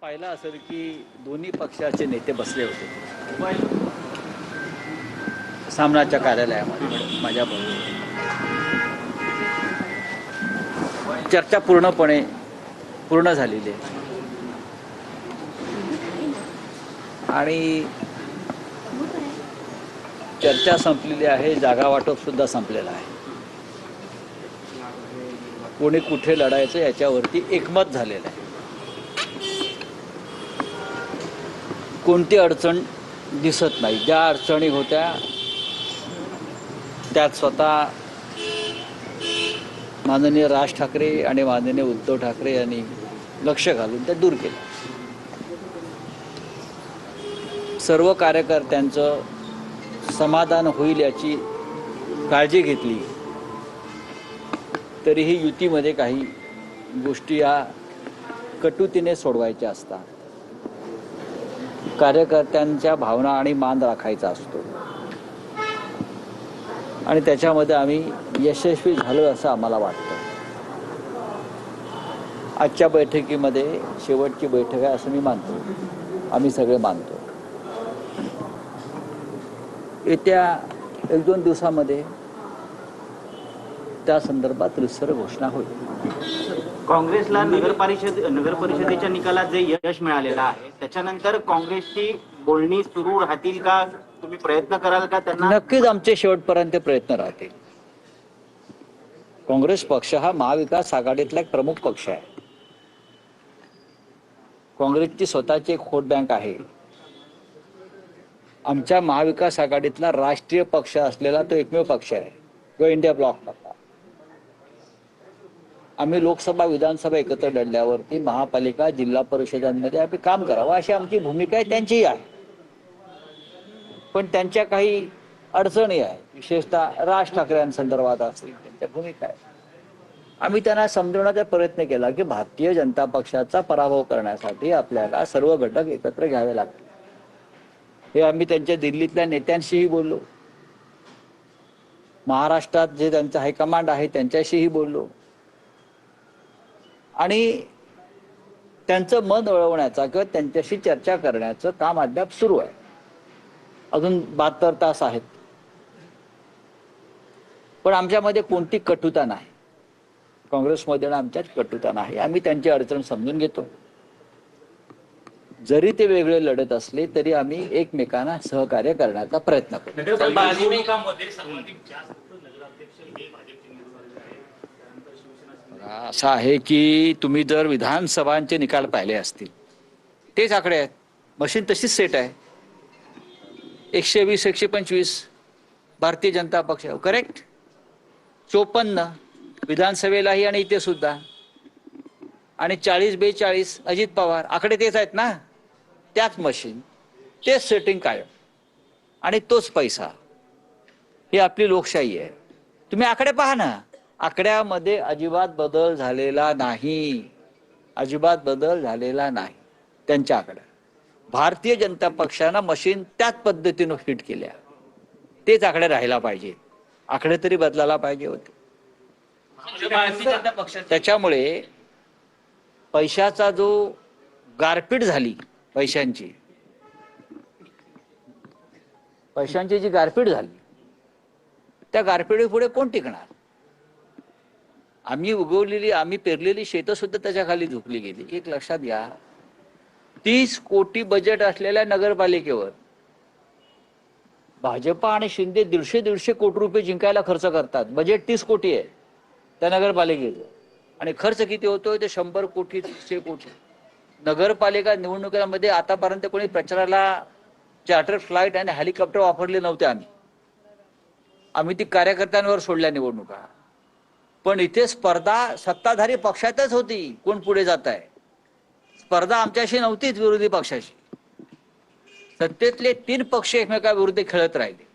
पाहिलं असेल की दोन्ही पक्षाचे नेते बसले होते सामनाच्या कार्यालयामध्ये माझ्याबरोबर. चर्चा पूर्ण झालेली आहे आणि चर्चा संपलेली आहे. जागा वाटप सुद्धा संपलेलं आहे. कोणी कुठे लढायचं याच्यावरती एकमत झालेलं आहे. कोणती अडचण दिसत नाही. ज्या अडचणी होत्या त्यात स्वतः माननीय राज ठाकरे आणि माननीय उद्धव ठाकरे यांनी लक्ष घालून त्या दूर केल्या. सर्व कार्यकर्त्यांचं समाधान होईल याची काळजी घेतली. तरीही युतीमध्ये काही गोष्टी या कटुतीने सोडवायच्या असतात. कार्यकर्त्यांच्या भावना आणि मान राखायचा असतो आणि त्याच्यामध्ये आम्ही यशस्वी झालो असं आम्हाला वाटतं. आजच्या बैठकीमध्ये शेवटची बैठक आहे असं मी मानतो. आम्ही सगळे मानतो. येत्या 1-2 दिवसामध्ये त्या संदर्भात रितसर घोषणा होईल. काँग्रेसला नगरपरिषदेच्या निकालात जे यश मिळालेलं आहे त्याच्यानंतर काँग्रेसची बोलणी सुरू राहतील का? तुम्ही प्रयत्न कराल का त्यांना? नक्कीच आमचे शेवटपर्यंत प्रयत्न राहतील. काँग्रेस पक्ष हा महाविकास आघाडीतला एक प्रमुख पक्ष आहे. काँग्रेसची स्वतःची एक व्होट बँक आहे. आमच्या महाविकास आघाडीतला राष्ट्रीय पक्ष असलेला तो एकमेव पक्ष आहे जो इंडिया ब्लॉक करता. आम्ही लोकसभा विधानसभा एकत्र लढल्यावरती महापालिका जिल्हा परिषदांमध्ये आम्ही काम करावं अशी आमची भूमिका आहे. त्यांचीही आहे. पण त्यांच्या काही अडचणी आहे. विशेषतः राज ठाकरेंसंदर्भात असतील त्यांच्या भूमिका आहे. आम्ही त्यांना समजवण्याचा प्रयत्न केला की भारतीय जनता पक्षाचा पराभव करण्यासाठी आपल्याला सर्व घटक एकत्र घ्यावे लागतील. हे आम्ही त्यांच्या दिल्लीतल्या नेत्यांशीही बोललो. महाराष्ट्रात जे त्यांचं हायकमांड आहे त्यांच्याशीही बोललो आणि त्यांचं मन वळवण्याचा किंवा त्यांच्याशी चर्चा करण्याचं काम अद्याप सुरू आहे. अजून 72 तास आहेत. पण आमच्यामध्ये कोणती कटुता नाही. काँग्रेसमध्ये आमच्यात कटुता नाही. आम्ही त्यांची अडचण समजून घेतो. जरी ते वेगळे लढत असले तरी आम्ही एकमेकांना सहकार्य करण्याचा प्रयत्न करतो. असं आहे की तुम्ही जर विधानसभांचे निकाल पाहिले असतील तेच आकडे आहेत. मशीन तशीच सेट आहे. 120 125 भारतीय जनता पक्ष करेक्ट. 54 विधानसभेलाही आणि इथे सुद्धा आणि 40-42 अजित पवार. आकडे तेच आहेत ना. त्याच मशीन तेच सेटिंग कायम आणि तोच पैसा. ही आपली लोकशाही आहे. तुम्ही आकडे पहा ना. आकड्यामध्ये अजिबात बदल झालेला नाही. अजिबात बदल झालेला नाही त्यांच्या आकड्यात. भारतीय जनता पक्षानं मशीन त्याच पद्धतीनं फिट केल्या. तेच आकडे राहायला पाहिजे. आकडे तरी बदलायला पाहिजे होते. त्याच्यामुळे पैशाचा जो गारपीट झाली पैशांची जी गारपीट झाली त्या गारपिटीपुढे कोण टिकणार? आम्ही पेरलेली शेतं सुद्धा त्याच्या खाली झुकली गेली. एक लक्षात घ्या. 30 कोटी बजेट असलेल्या नगरपालिकेवर भाजपा आणि शिंदे 150 कोटी रुपये जिंकायला खर्च करतात. बजेट 30 कोटी आहे त्या नगरपालिकेचं आणि खर्च किती होतोय ते 100 कोटी 100 कोटी. नगरपालिका निवडणुकीमध्ये आतापर्यंत कोणी प्रचाराला चार्टर फ्लाईट आणि हेलिकॉप्टर वापरले नव्हते. आम्ही ती कार्यकर्त्यांवर सोडल्या निवडणुका. पण इथे स्पर्धा सत्ताधारी पक्षातच होती. कोण पुढे जात आहे. स्पर्धा आमच्याशी नव्हतीच विरोधी पक्षाशी. सत्तेतले 3 पक्ष एकमेकाविरुद्ध खेळत राहिले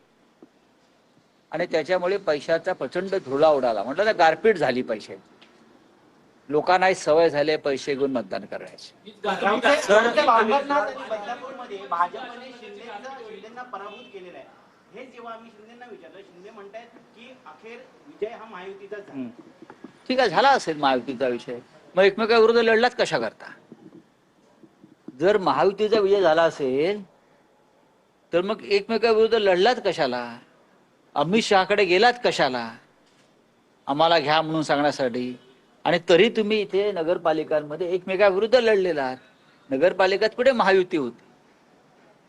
आणि त्याच्यामुळे पैशाचा प्रचंड धुळा उडाला. म्हटलं ना गारपीट झाली पैशाची. लोकांनाही सवय झाली पैसे घेऊन मतदान करायचे. शिंदेना पराभूत केलेला आहे. हे जेव्हा आम्ही शिंदेना विचारलं शिंदे म्हणतायत की अखेर विजय हा महायुतीचाच झाला. ठीक आहे झाला असेल महायुतीचा विषय. मग एकमेकाविरुद्ध लढलाच कशा करता? जर महायुतीचा विजय झाला असेल तर मग एकमेकाविरुद्ध लढलात कशाला? अमित शहाकडे गेलात कशाला? आम्हाला घ्या म्हणून सांगण्यासाठी. आणि तरी तुम्ही इथे नगरपालिकांमध्ये एकमेकाविरुद्ध लढलेला आहात. नगरपालिकेत कुठे महायुती होती?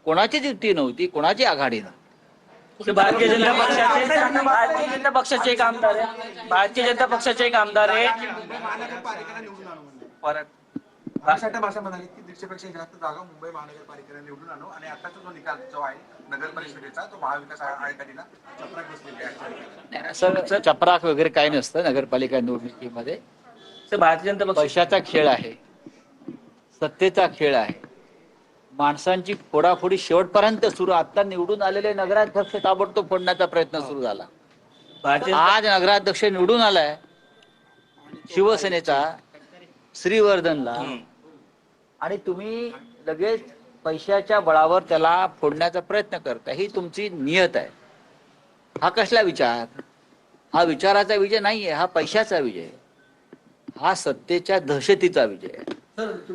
कोणाचीच युती नव्हती, कोणाची आघाडी नव्हती. भारतीय जनता पक्षाचे एक आमदार आहे. भारतीय जनता पक्षाचे एक आमदार आहे. महानगरपालिकेला निवडून आणू म्हणले. परत भाषा भाषा म्हणाली की 150 पेक्षा जास्त जागा मुंबई महानगरपालिकेला निवडून आणू आणि आताचा जो निकाल जो आहे नगर परिषदेचा तो महाविकास आघाडीला चपराक बसलेली आहे. असं चपराक वगैरे काही नसतं नगरपालिका निवडणुकीमध्ये. भारतीय जनता पक्ष पैशाचा खेळ आहे, सत्तेचा खेळ आहे. माणसांची फोडाफोडी शेवटपर्यंत सुरू. आता निवडून आलेले नगराध्यक्ष ताबडतोब फोडण्याचा प्रयत्न सुरू झाला. भारतीय आज नगराध्यक्ष निवडून आलाय शिवसेनेचा श्रीवर्धनला, आणि तुम्ही लगेच पैशाच्या बळावर त्याला फोडण्याचा प्रयत्न करता. ही तुमची नियत आहे. हा कसला विचार? हा विचाराचा विजय नाहीये, हा पैशाचा विजय आहे. हा सत्तेच्या दहशतीचा विजय आहे.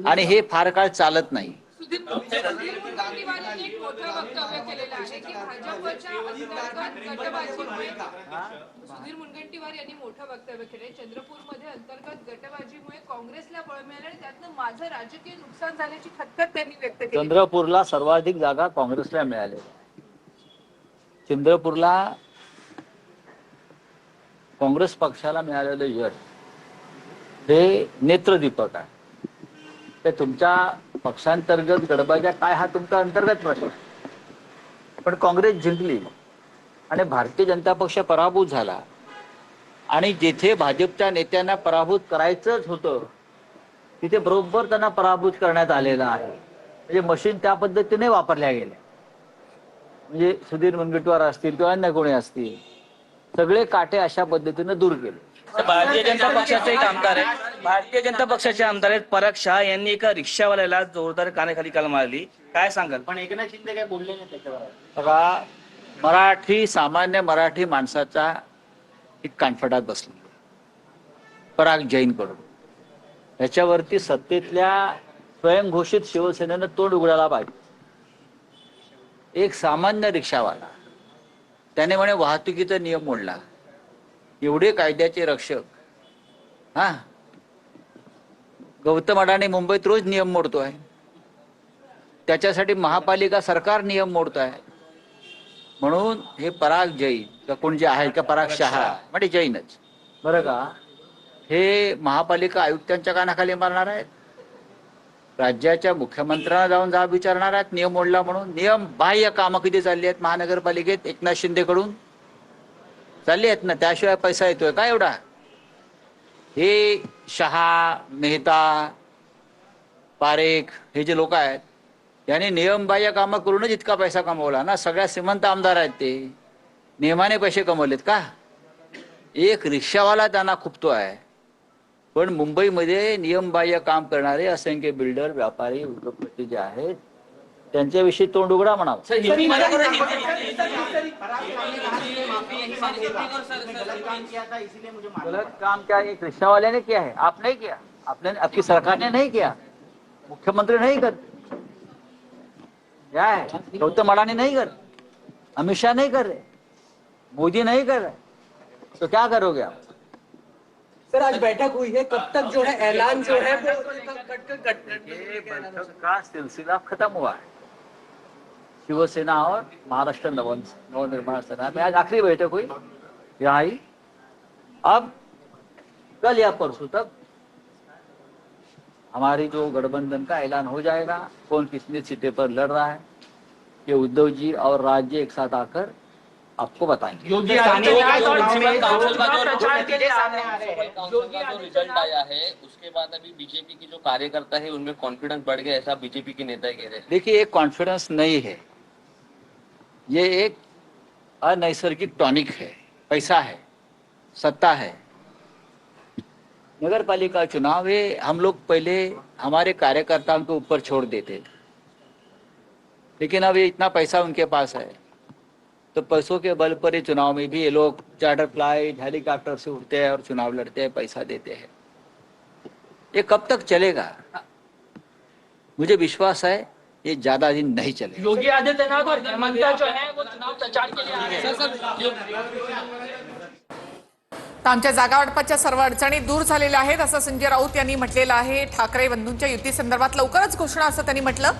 आणि हे फार काळ चालत नाही. सुधीर मुनगंटीवारांनी एक मोठं वक्तव्य केलेलं आहे की भाजपच्या अंतर्गत गटबाजीमुळे सुधीर मुनगंटीवार यांनी मोठं वक्तव्य केलंय. चंद्रपूरमध्ये अंतर्गत गटबाजीमुळे काँग्रेसला बळ मिळालं आणि त्यातनं माझं राजकीय नुकसान झाल्याची खतखत त्यांनी व्यक्त केली. चंद्रपूरला सर्वाधिक जागा काँग्रेसला मिळालेल्या. चंद्रपूरला काँग्रेस पक्षाला मिळालेलं यश हे नेत्रदीपक आहे. ते तुमच्या पक्षांतर्गत गडबाज्या काय हा तुमचा अंतर्गत प्रश्न आहे. पण काँग्रेस जिंकली आणि भारतीय जनता पक्ष पराभूत झाला. आणि जिथे भाजपच्या नेत्यांना पराभूत करायचंच होतं तिथे बरोबर त्यांना पराभूत करण्यात आलेलं आहे. म्हणजे मशीन त्या पद्धतीने वापरल्या गेल्या. म्हणजे सुधीर मुनगंटीवार असतील किंवा अन्य कोणी असतील, सगळे काटे अशा पद्धतीने दूर केले. भारतीय जनता पक्षाचे एक आमदार आहे. भारतीय जनता पक्षाचे आमदार आहेत पराग शहा यांनी एका रिक्षावाल्याला जोरदार कानेखाली काल मारली. काय सांगाल? पण एकनाथ शिंदे काय बोलले नाही त्याच्यावर. बघा, सामान्य मराठी माणसाचा एक कानफटात बसला पराग जैन कडून. याच्यावरती सत्तेतल्या स्वयंघोषित शिवसेनेनं तोंड उघडायला पाहिजे. एक सामान्य रिक्षावाला, त्याने म्हणे वाहतुकीचा नियम मोडला. एवढे कायद्याचे रक्षक, हा, गौतम अडाणी मुंबईत रोज नियम मोडतोय. त्याच्यासाठी महापालिका सरकार नियम मोडत आहे. म्हणून हे पराग जैन कोण जे आहे का पराग शहा म्हणजे जैनच बरं का, हे महापालिका आयुक्तांच्या कानाखाली मारणार आहेत. राज्याच्या मुख्यमंत्र्यांना जाऊन जाब विचारणार आहेत नियम मोडला म्हणून. नियम बाह्य कामं किती चालली आहेत महानगरपालिकेत एकनाथ शिंदे कडून चालली आहेत ना, त्याशिवाय पैसा येतोय का एवढा? हे शहा, मेहता, पारेख हे जे लोक आहेत यांनी नियमबाह्य कामं करूनच इतका पैसा कमवला ना. सगळ्या श्रीमंत आमदार आहेत ते, नियमाने पैसे कमवलेत का? एक रिक्षावाला त्यांना खुपतो आहे. पण मुंबईमध्ये नियमबाह्य काम करणारे असंख्य बिल्डर, व्यापारी, उद्योगपती जे आहेत त्यांच्याविषयी तोंड उघडा म्हणावं. गलत काम क्या एक रिक्शा ने किया है? आप नहीं किया, आपकी सरकार ने नहीं किया, मुख्यमंत्री नहीं करते. क्या है? गौतम अडानी नहीं कर, अमित शाह नहीं कर रहे, मोदी नहीं कर रहे, तो क्या करोगे आप? सर आज बैठक हुई है, कब तक जो है ऐलान जो है वो बैठक का सिलसिला खत्म हुआ है. शिवसेना और महाराष्ट्र नवनिर्माण सेना में आज आखिरी बैठक हुई यहाँ ही. अब कल या परसों तक हमारी जो गठबंधन का ऐलान हो जाएगा, कौन कितनी सीटें पर लड़ रहा है, ये उद्धव जी और राज्य एक साथ आकर आपको बताएंगे. योगी म्युनिसिपल काउंसिल का जो रिजल्ट आया है उसके बाद अभी बीजेपी की जो कार्यकर्ता है उनमें कॉन्फिडेंस बढ़ गया, ऐसा बीजेपी के नेता कह रहे हैं. देखिए, एक कॉन्फिडेंस नहीं है, ये एक अनैसर्गिक टॉनिक है. पैसा है, सत्ता है. नगर पालिका चुनाव है, हम लोग पहले हमारे कार्यकर्ताओं के ऊपर छोड़ देते थे, लेकिन अब ये इतना पैसा उनके पास है तो पैसों के बल पर ही चुनाव में भी ये लोग चार्टर फ्लाइट, हेलीकॉप्टर से उड़ते हैं और चुनाव लड़ते हैं, पैसा देते हैं. ये कब तक चलेगा? मुझे विश्वास है ये ज्यादा दिन नहीं चलेगा। योगी आदित्यनाथ और हेमंता जो है वो चुनाव प्रचार के लिए आए हैं। तर आमच्या जागा वाटपाच्या सर्व अडचणी दूर झालेल्या आहेत असं संजय राऊत यांनी म्हटलेलं आहे। ठाकरे बंधूंच्या युती संदर्भात लवकरच घोषणा असं त्यांनी म्हटलं।